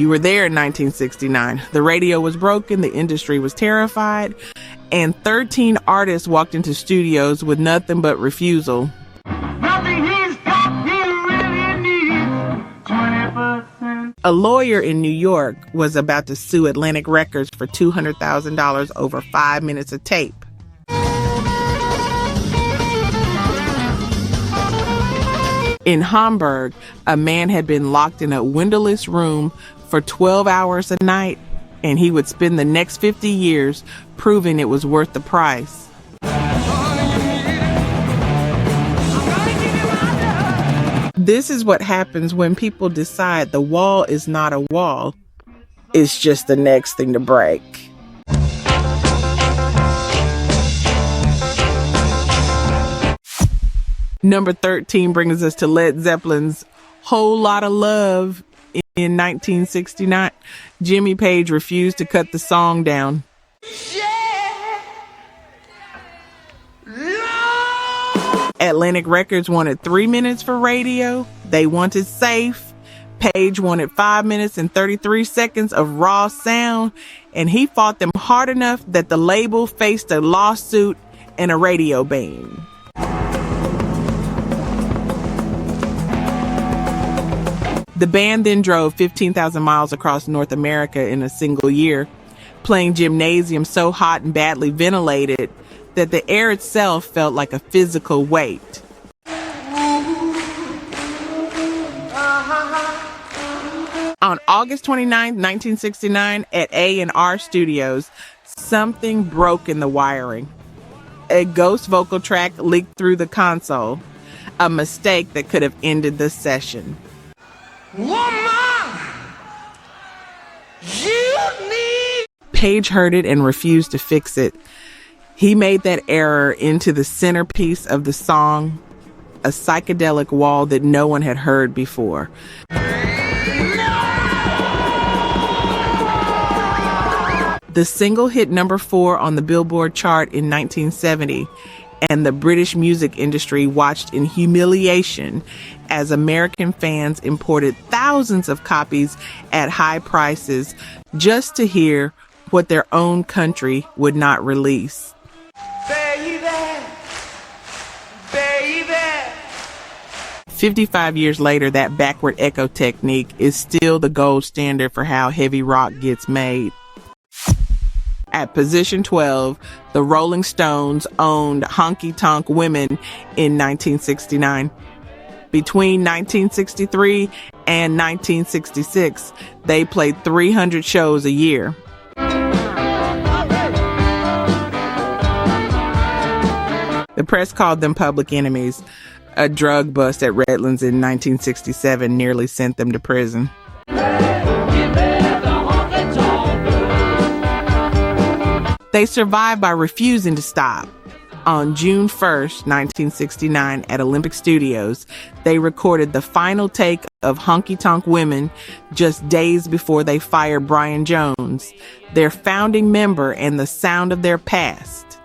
You were there in 1969. The radio was broken, the industry was terrified, and 13 artists walked into studios with nothing but refusal. Nothing he's got, he really needs 20%. A lawyer in New York was about to sue Atlantic Records for $200,000 over 5 minutes of tape. In Hamburg, a man had been locked in a windowless room for 12 hours a night, and he would spend the next 50 years proving it was worth the price. This is what happens when people decide the wall is not a wall. It's just the next thing to break. Number 13 brings us to Led Zeppelin's Whole Lotta Love in 1969. Jimmy Page refused to cut the song down. Atlantic Records wanted 3 minutes for radio. They wanted Safe. Page wanted 5 minutes and 33 seconds of raw sound, and he fought them hard enough that the label faced a lawsuit and a radio ban. The band then drove 15,000 miles across North America in a single year, playing gymnasiums so hot and badly ventilated that the air itself felt like a physical weight. On August 29, 1969, at A&R Studios, something broke in the wiring. A ghost vocal track leaked through the console, a mistake that could have ended the session. Woman, you need... Page heard it and refused to fix it. He made that error into the centerpiece of the song, a psychedelic wall that no one had heard before. The single hit number 4 on the Billboard chart in 1970, and the British music industry watched in humiliation as American fans imported thousands of copies at high prices just to hear what their own country would not release. Baby, baby. 55 years later, that backward echo technique is still the gold standard for how heavy rock gets made. At position 12, the Rolling Stones owned Honky Tonk Women in 1969. Between 1963 and 1966, they played 300 shows a year. The press called them public enemies. A drug bust at Redlands in 1967 nearly sent them to prison. They survived by refusing to stop. On June 1st, 1969, at Olympic Studios, they recorded the final take of Honky Tonk Women just days before they fired Brian Jones, their founding member and the sound of their past.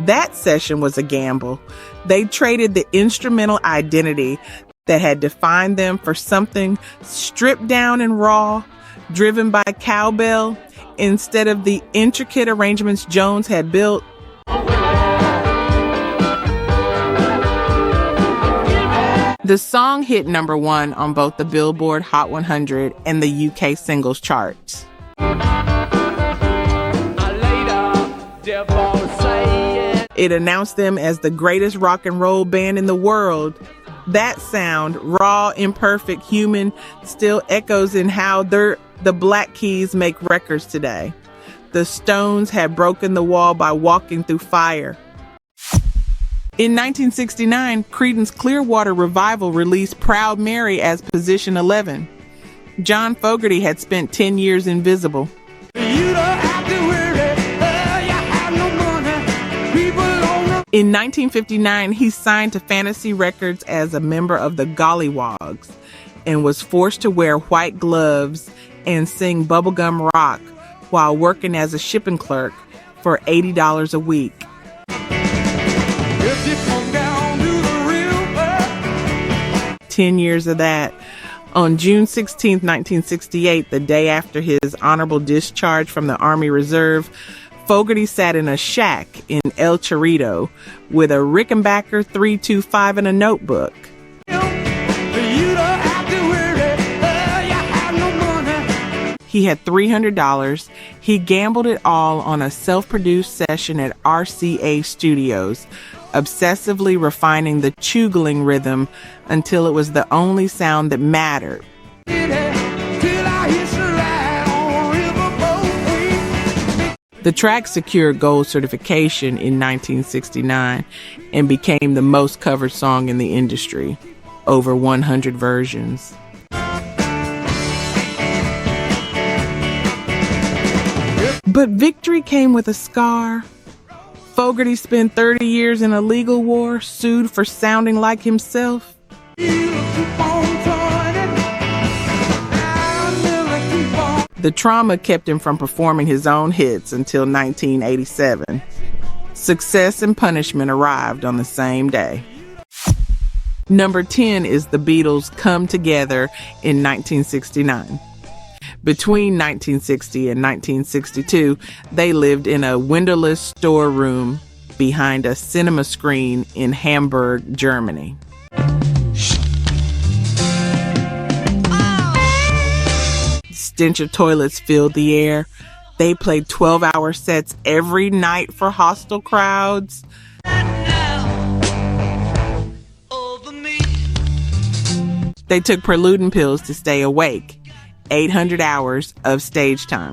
That session was a gamble. They traded the instrumental identity that had defined them for something stripped down and raw, driven by cowbell, instead of the intricate arrangements Jones had built. The song hit number 1 on both the Billboard Hot 100 and the UK singles charts. It announced them as the greatest rock and roll band in the world. That sound, raw, imperfect, human, still echoes in how the Black Keys make records today. The Stones had broken the wall by walking through fire. In 1969, Creedence Clearwater Revival released Proud Mary as position 11. John Fogerty had spent 10 years invisible. In 1959, he signed to Fantasy Records as a member of the Gollywogs and was forced to wear white gloves and sing bubblegum rock while working as a shipping clerk for $80 a week. If you come down to the river, 10 years of that. On June 16, 1968, the day after his honorable discharge from the Army Reserve, Fogerty sat in a shack in El Chorrito with a Rickenbacker 325 and a notebook. He had $300. He gambled it all on a self-produced session at RCA Studios, obsessively refining the chugling rhythm until it was the only sound that mattered. The track secured gold certification in 1969 and became the most covered song in the industry, over 100 versions. But victory came with a scar. Fogerty spent 30 years in a legal war, sued for sounding like himself. The trauma kept him from performing his own hits until 1987. Success and punishment arrived on the same day. Number 10 is the Beatles' Come Together in 1969. Between 1960 and 1962, they lived in a windowless storeroom behind a cinema screen in Hamburg, Germany. The stench of toilets filled the air. They played 12-hour sets every night for hostile crowds. They took preludin pills to stay awake. 800 hours of stage time.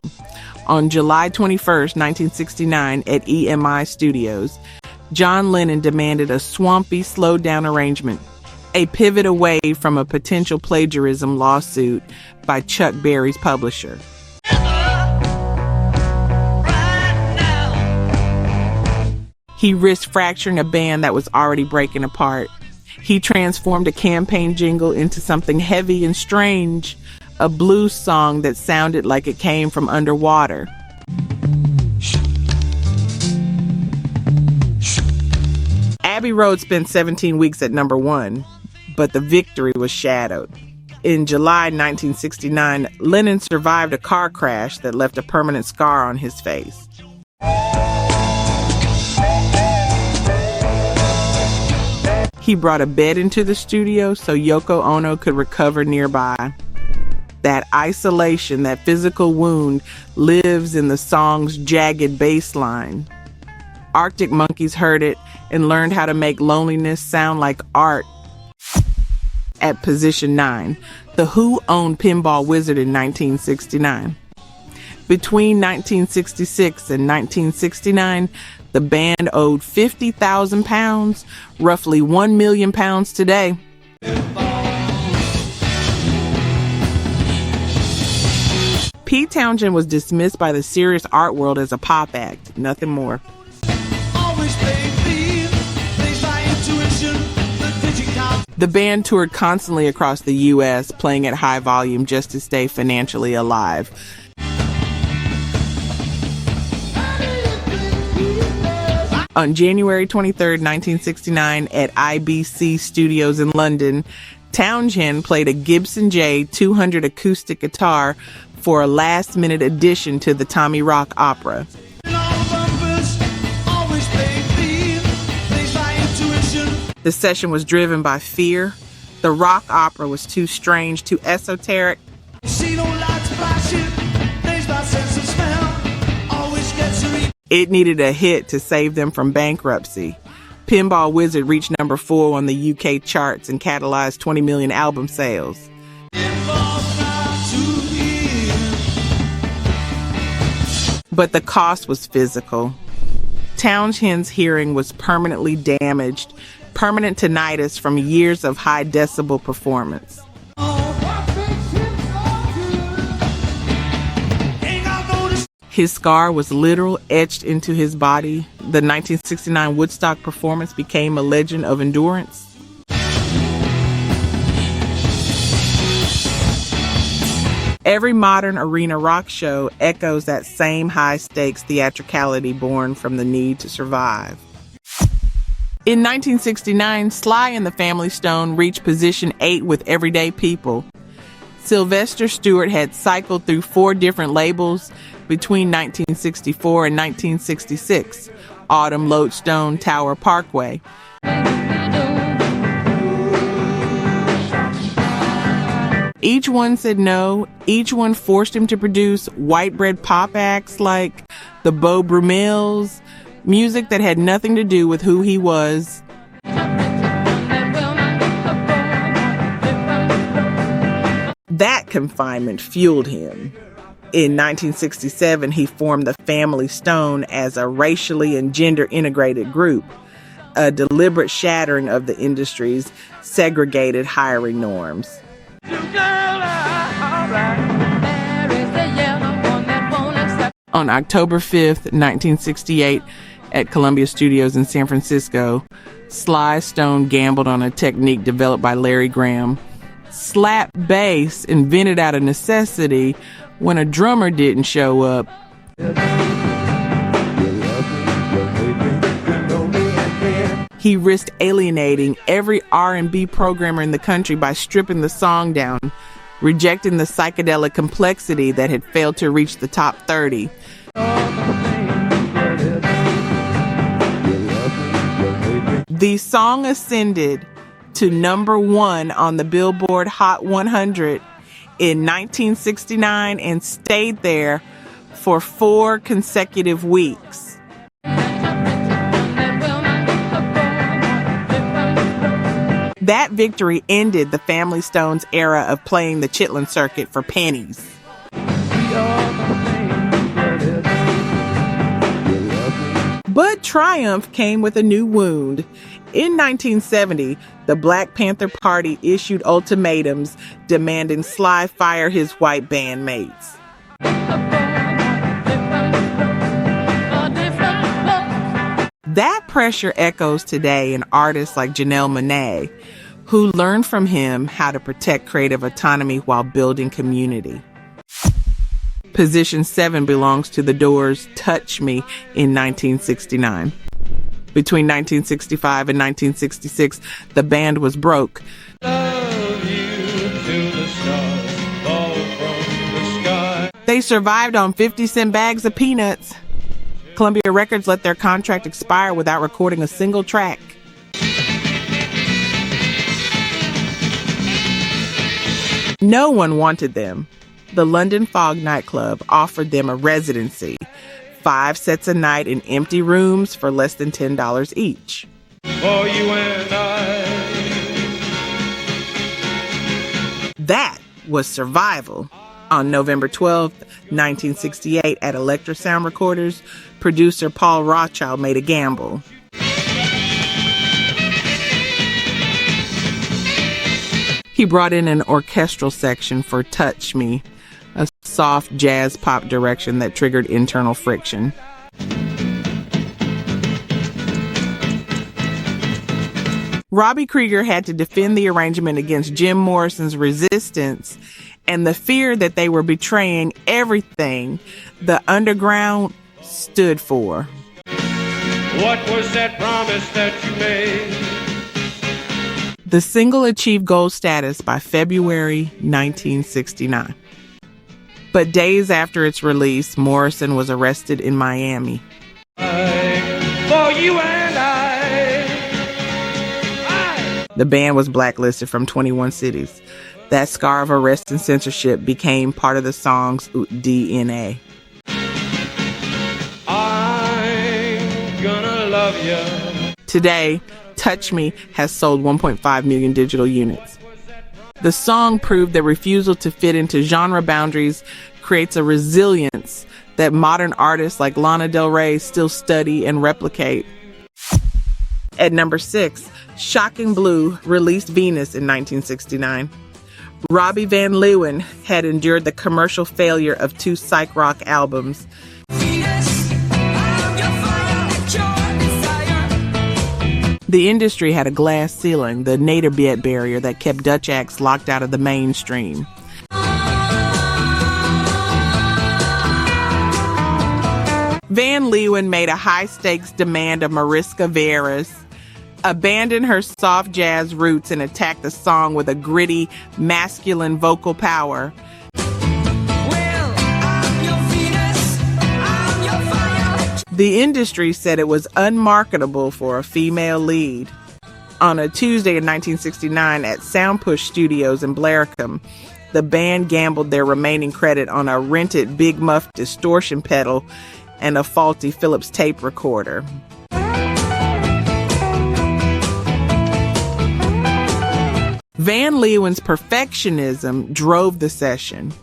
On July 21st, 1969, at EMI Studios, John Lennon demanded a swampy, slowed-down arrangement, a pivot away from a potential plagiarism lawsuit by Chuck Berry's publisher. He risked fracturing a band that was already breaking apart. He transformed a campaign jingle into something heavy and strange, a blues song that sounded like it came from underwater. Abbey Road spent 17 weeks at number 1, but the victory was shadowed. In July 1969, Lennon survived a car crash that left a permanent scar on his face. He brought a bed into the studio so Yoko Ono could recover nearby. That isolation, that physical wound, lives in the song's jagged bass line. Arctic Monkeys heard it and learned how to make loneliness sound like art. At position 9, The Who owned Pinball Wizard in 1969. Between 1966 and 1969, the band owed £50,000, roughly £1 million today. Pete Townshend was dismissed by the serious art world as a pop act, nothing more. The band toured constantly across the U.S., playing at high volume just to stay financially alive. On January 23, 1969, at IBC Studios in London, Townshend played a Gibson J200 acoustic guitar for a last-minute addition to the Tommy Rock opera. The session was driven by fear. The rock opera was too strange, too esoteric. It needed a hit to save them from bankruptcy. Pinball Wizard reached number 4 on the UK charts and catalyzed 20 million album sales. But the cost was physical. Townshend's hearing was permanently damaged, permanent tinnitus from years of high decibel performance. His scar was literal, etched into his body. The 1969 Woodstock performance became a legend of endurance. Every modern arena rock show echoes that same high-stakes theatricality born from the need to survive. In 1969, Sly and the Family Stone reached position 8 with Everyday People. Sylvester Stewart had cycled through 4 different labels between 1964 and 1966, Autumn, Lodestone, Tower Parkway. Each one said no. Each one forced him to produce white bread pop acts like the Beau Brummels, music that had nothing to do with who he was. That confinement fueled him. In 1967, he formed the Family Stone as a racially and gender-integrated group, a deliberate shattering of the industry's segregated hiring norms. On October 5th, 1968, at Columbia Studios in San Francisco, Sly Stone gambled on a technique developed by Larry Graham. Slap bass, invented out of necessity when a drummer didn't show up. He risked alienating every R&B programmer in the country by stripping the song down, rejecting the psychedelic complexity that had failed to reach the top 30. The song ascended to number 1 on the Billboard Hot 100 in 1969 and stayed there for 4 consecutive weeks. That victory ended the Family Stone's era of playing the Chitlin circuit for pennies. But triumph came with a new wound. In 1970, the Black Panther Party issued ultimatums demanding Sly fire his white bandmates. That pressure echoes today in artists like Janelle Monáe, who learned from him how to protect creative autonomy while building community. Position 7 belongs to The Doors' Touch Me in 1969. Between 1965 and 1966, the band was broke. They survived on 50-cent bags of peanuts. Columbia Records let their contract expire without recording a single track. No one wanted them. The London Fog nightclub offered them a residency, 5 sets a night in empty rooms for less than $10 each. For you and I. That was survival. On November 12th, 1968, at Elektra Sound Recorders, producer Paul Rothchild made a gamble. He brought in an orchestral section for Touch Me, a soft jazz pop direction that triggered internal friction. Robbie Krieger had to defend the arrangement against Jim Morrison's resistance and the fear that they were betraying everything the underground stood for. What was that promise that you made? The single achieved gold status by February 1969. But days after its release, Morrison was arrested in Miami. For you and I. The band was blacklisted from 21 cities. That scar of arrest and censorship became part of the song's DNA. I'm gonna love you. Today, Touch Me has sold 1.5 million digital units. The song proved that refusal to fit into genre boundaries creates a resilience that modern artists like Lana Del Rey still study and replicate. At number 6, Shocking Blue released Venus in 1969. Robbie Van Leeuwen had endured the commercial failure of 2 psych rock albums. The industry had a glass ceiling, the nederbiet barrier that kept Dutch acts locked out of the mainstream. Van Leeuwen made a high-stakes demand of Mariska Veras, abandoned her soft jazz roots and attacked the song with a gritty, masculine vocal power. The industry said it was unmarketable for a female lead. On a Tuesday in 1969 at Soundpush Studios in Blaricum, the band gambled their remaining credit on a rented Big Muff distortion pedal and a faulty Philips tape recorder. Van Leeuwen's perfectionism drove the session.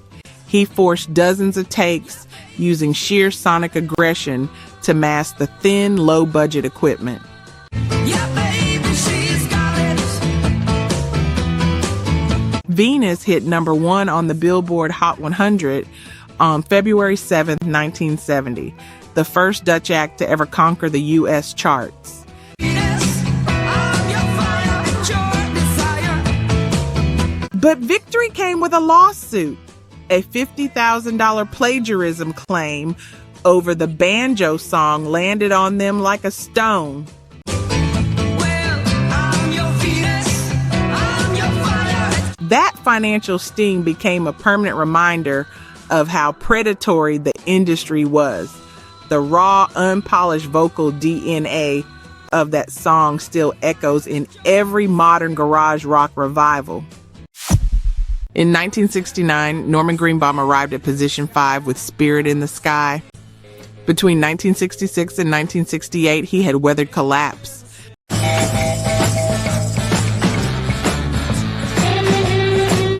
He forced dozens of takes using sheer sonic aggression to mask the thin, low-budget equipment. Venus hit number 1 on the Billboard Hot 100 on February 7, 1970, the first Dutch act to ever conquer the U.S. charts. But victory came with a lawsuit, a $50,000 plagiarism claim over the banjo song landed on them like a stone. That financial sting became a permanent reminder of how predatory the industry was. The raw, unpolished vocal DNA of that song still echoes in every modern garage rock revival. In 1969, Norman Greenbaum arrived at position 5 with Spirit in the Sky. Between 1966 and 1968, he had weathered collapse.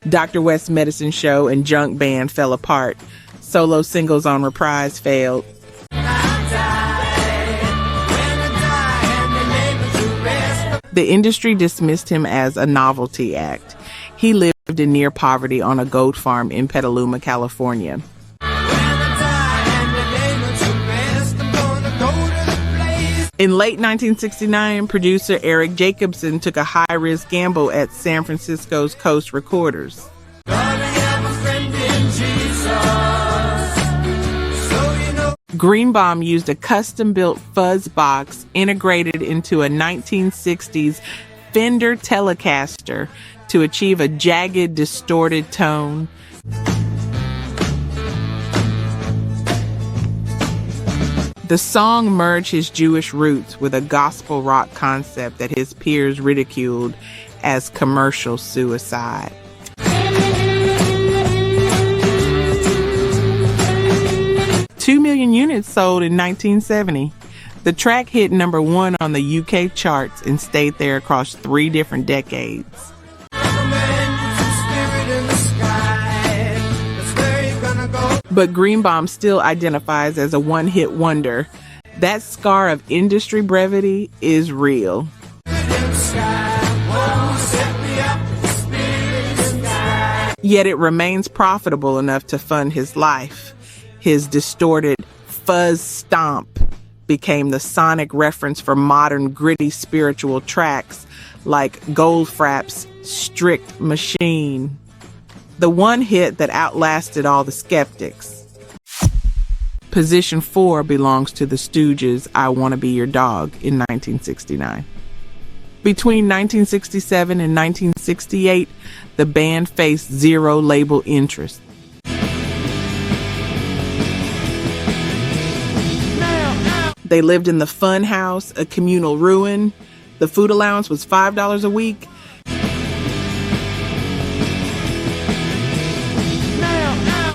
Dr. West's Medicine Show and Junk Band fell apart. Solo singles on Reprise failed. The industry dismissed him as a novelty act. He lived in near poverty on a goat farm in Petaluma, California. In late 1969, producer Eric Jacobson took a high-risk gamble at San Francisco's Coast Recorders. Greenbaum used a custom-built fuzz box integrated into a 1960s Fender Telecaster to achieve a jagged, distorted tone. The song merged his Jewish roots with a gospel rock concept that his peers ridiculed as commercial suicide. Two million units sold in 1970. The track hit number 1 on the UK charts and stayed there across 3 different decades. But Greenbaum still identifies as a one-hit wonder. That scar of industry brevity is real. Yet it remains profitable enough to fund his life. His distorted fuzz stomp became the sonic reference for modern gritty spiritual tracks like Goldfrapp's Strict Machine, the one hit that outlasted all the skeptics. Position 4 belongs to the Stooges' I Wanna Be Your Dog in 1969. Between 1967 and 1968, the band faced zero label interest. They lived in the Fun House, a communal ruin. The food allowance was $5 a week.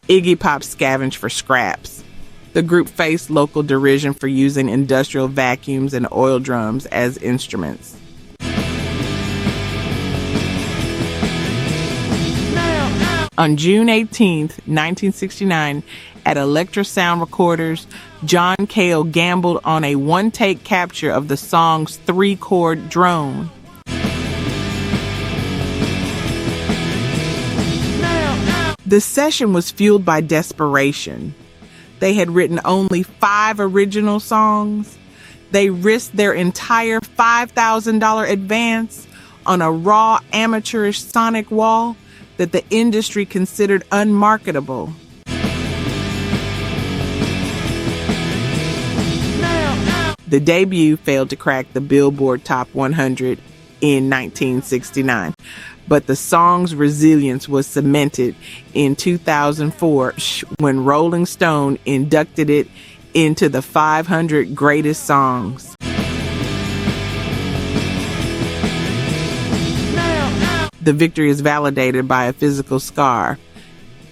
Iggy Pop scavenged for scraps. The group faced local derision for using industrial vacuums and oil drums as instruments. On June 18th, 1969, at Elektra Sound Recorders, John Cale gambled on a one-take capture of the song's 3-chord drone. The session was fueled by desperation. They had written only 5 original songs. They risked their entire $5,000 advance on a raw, amateurish sonic wall that the industry considered unmarketable. The debut failed to crack the Billboard Top 100 in 1969, but the song's resilience was cemented in 2004 when Rolling Stone inducted it into the 500 Greatest Songs. The victory is validated by a physical scar,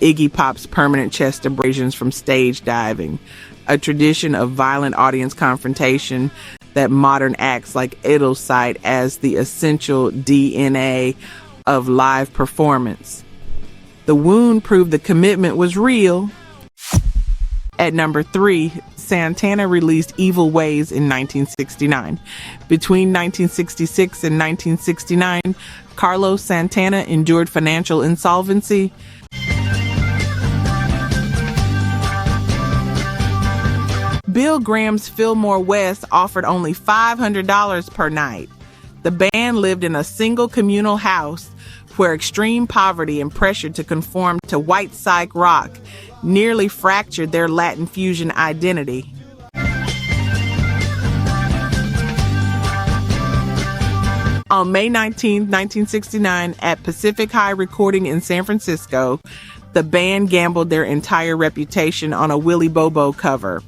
Iggy Pop's permanent chest abrasions from stage diving, a tradition of violent audience confrontation that modern acts like Idol cite as the essential DNA of live performance. The wound proved the commitment was real. At number 3, Santana released Evil Ways in 1969. Between 1966 and 1969, Carlos Santana endured financial insolvency. Bill Graham's Fillmore West offered only $500 per night. The band lived in a single communal house where extreme poverty and pressure to conform to white psych rock nearly fractured their Latin fusion identity. On May 19, 1969, at Pacific High Recording in San Francisco, the band gambled their entire reputation on a Willy Bobo cover.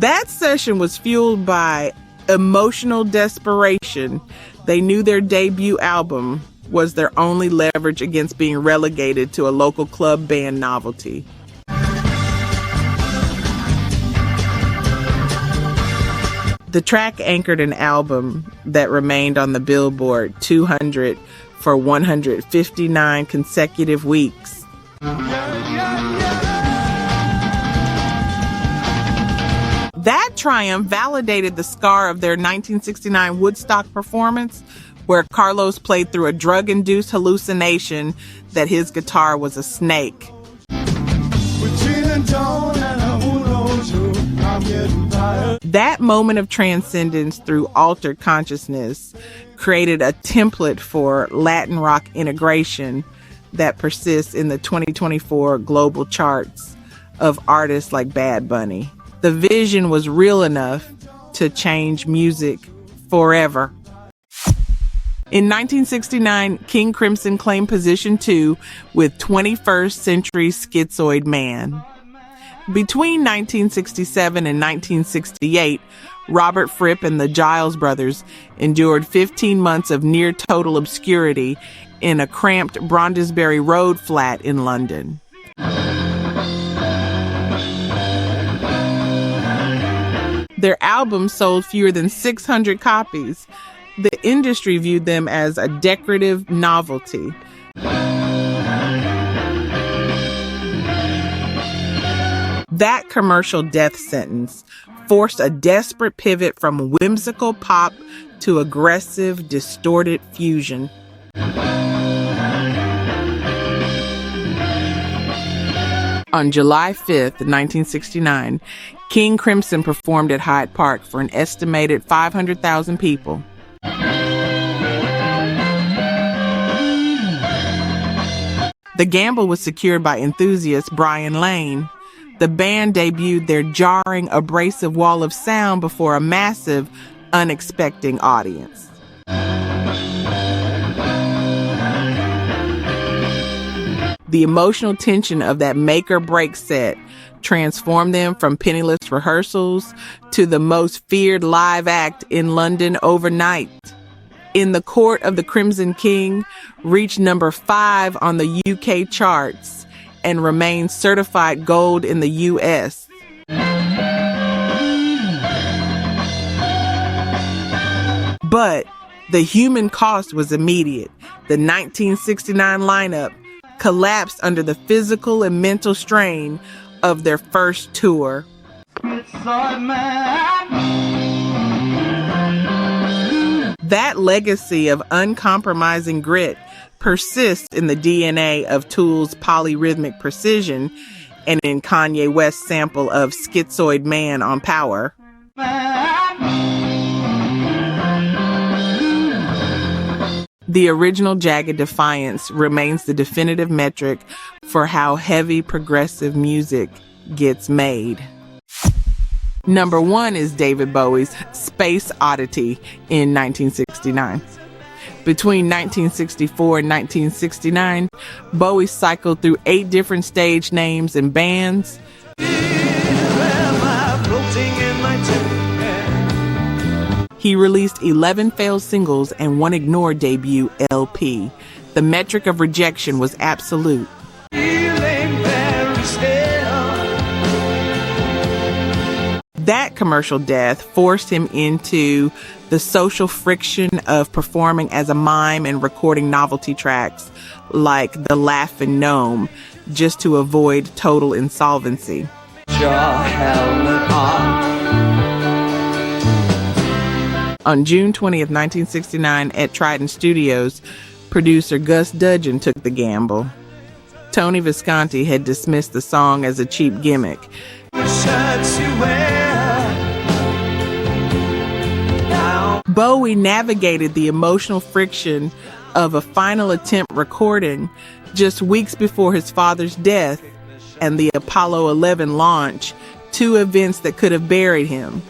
That session was fueled by emotional desperation. They knew their debut album was their only leverage against being relegated to a local club band novelty. The track anchored an album that remained on the Billboard 200 for 159 consecutive weeks. That triumph validated the scar of their 1969 Woodstock performance, where Carlos played through a drug-induced hallucination that his guitar was a snake. That moment of transcendence through altered consciousness created a template for Latin rock integration that persists in the 2024 global charts of artists like Bad Bunny. The vision was real enough to change music forever. In 1969, King Crimson claimed position 2 with 21st Century Schizoid Man. Between 1967 and 1968, Robert Fripp and the Giles Brothers endured 15 months of near total obscurity in a cramped Brondesbury Road flat in London. Their albums sold fewer than 600 copies. The industry viewed them as a decorative novelty. That commercial death sentence forced a desperate pivot from whimsical pop to aggressive, distorted fusion. On July 5th, 1969, King Crimson performed at Hyde Park for an estimated 500,000 people. The gamble was secured by enthusiast Brian Lane. The band debuted their jarring, abrasive wall of sound before a massive, unexpected audience. The emotional tension of that make-or-break set transformed them from penniless rehearsals to the most feared live act in London overnight. In the Court of the Crimson King, reached number 5 on the UK charts and remained certified gold in the US. But the human cost was immediate. The 1969 lineup collapsed under the physical and mental strain of their first tour. That legacy of uncompromising grit persists in the DNA of Tool's polyrhythmic precision and in Kanye West's sample of Schizoid Man on Power. The original Jagged Defiance remains the definitive metric for how heavy progressive music gets made. Number 1 is David Bowie's Space Oddity in 1969. Between 1964 and 1969, Bowie cycled through 8 different stage names and bands. He released 11 failed singles and 1 ignored debut LP. The metric of rejection was absolute. That commercial death forced him into the social friction of performing as a mime and recording novelty tracks like The Laughin' Gnome just to avoid total insolvency. On June 20th, 1969, at Trident Studios, producer Gus Dudgeon took the gamble. Tony Visconti had dismissed the song as a cheap gimmick. Bowie navigated the emotional friction of a final attempt recording just weeks before his father's death and the Apollo 11 launch, 2 events that could have buried him.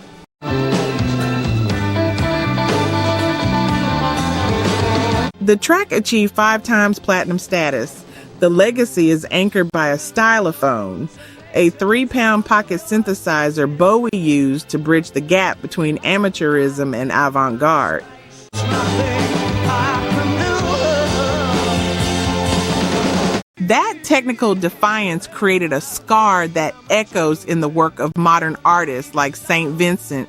The track achieved 5 times platinum status. The legacy is anchored by a stylophone, a 3-pound pocket synthesizer Bowie used to bridge the gap between amateurism and avant-garde. That technical defiance created a scar that echoes in the work of modern artists like St. Vincent,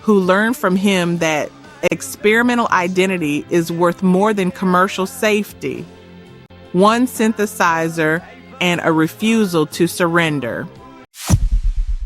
who learned from him that experimental identity is worth more than commercial safety. One synthesizer and a refusal to surrender.